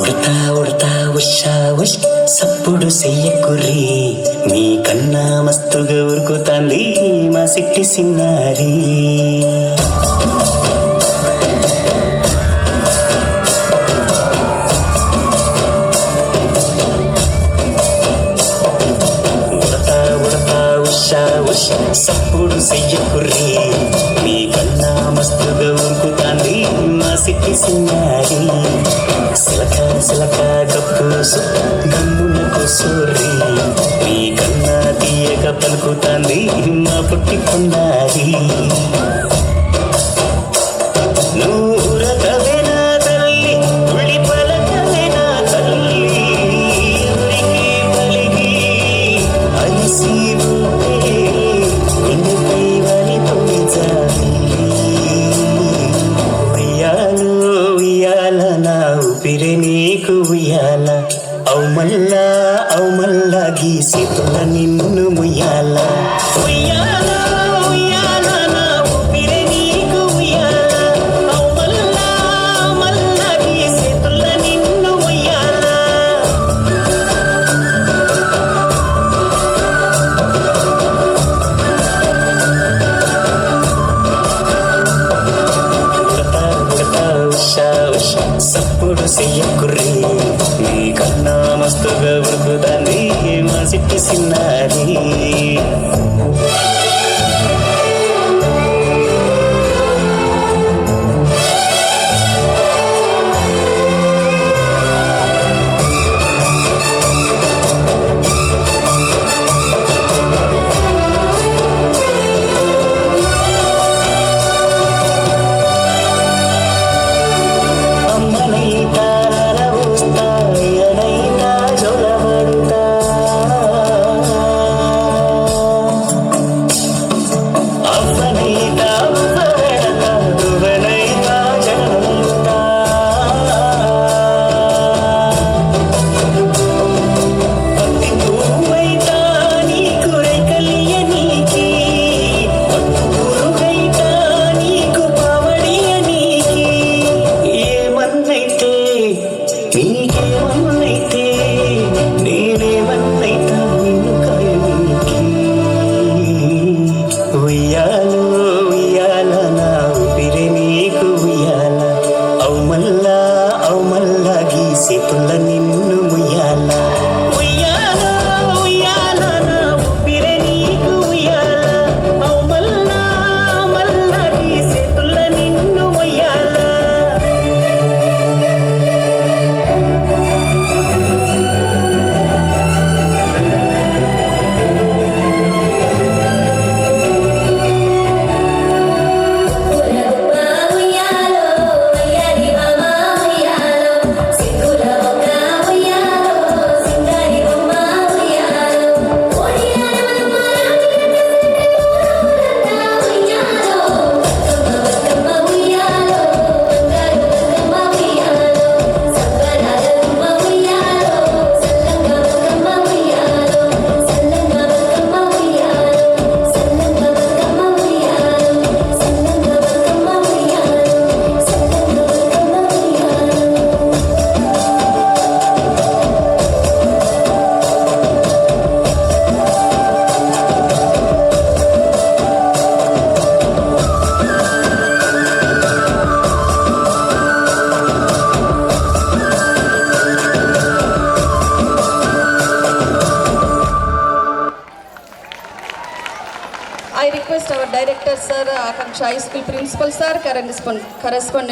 ఉడతా ఉడతా ఉషా ఉష్ సప్పుడు చెయ్యకుర్రి, మీ కన్నా మస్తుగా ఉరుకుతాంది మా సిట్టి సిన్నారి. ఉడతా ఉడతా ఉషా ఉష్ సప్పుడు చెయ్యకుర్రి, మీ కన్నా మస్తుగా ఉరుకుతాంది మా సిట్టి సిన్నారి. సిలక సిలక గప్పుసు గమ్మున కూసోర్రి, మీ కన్నా తీయక పలుకుతాంది మా పుట్టి కొన్నారి. నూరకవేనా తల్లి ఉళ్ళి పలకవేనా తల్లి, ఎవరికి పలిగి అలిసి ఉంటే నిన్నుపై వాలిపోయి జాలి. ఉయ్యాలో ఉయ్యాల నా ఊపిరి నీకు ఉయ్యాల, అవు మల్లా గీసితుల నిన్ను ముయ్యాల. ఉయ్యాల ఉయ్యాల నా ఊపిరి నీకు ఉయ్యాల, అవు మల్లా గీసితుల నిన్ను ముయ్యాల. ఉడతా ఉడతా ఉషా ఉష్ సప్పుడు చెయ్యకుర్రి, మీ కన్నా మస్తుగా ఉరుకుతాంది మా సిట్టి సిన్నారి. అమ్మనైతా నరవూస్తా, ఎనైతా జొలబడుతా, అవ్వనైతా అవ్వబెడతా, దువ్వనైతా జగలుతా. పత్తి పువ్వైతా నీకు రైకలియనీకి, పట్టు పురుగైతా నీకు పావడియనీకి. ఏమన్నైతే నీకేమన్నైతే నేనేమన్నైతా నిన్ను కాయనీకి. ఉయ్యాలో ఉయ్యాల నా ఊపిరి నీకు ఉయ్యాల, అవు మల్లా గీసితుల నిన్ను ముయ్యాల. ఉయ్యాల ఉయ్యాల నా ఊపిరి నీకు ఉయ్యాల, అవు మల్లా గీసితుల నిన్ను ముయ్యాల. I request our director sir, Akanksha High School principal sir, correspondent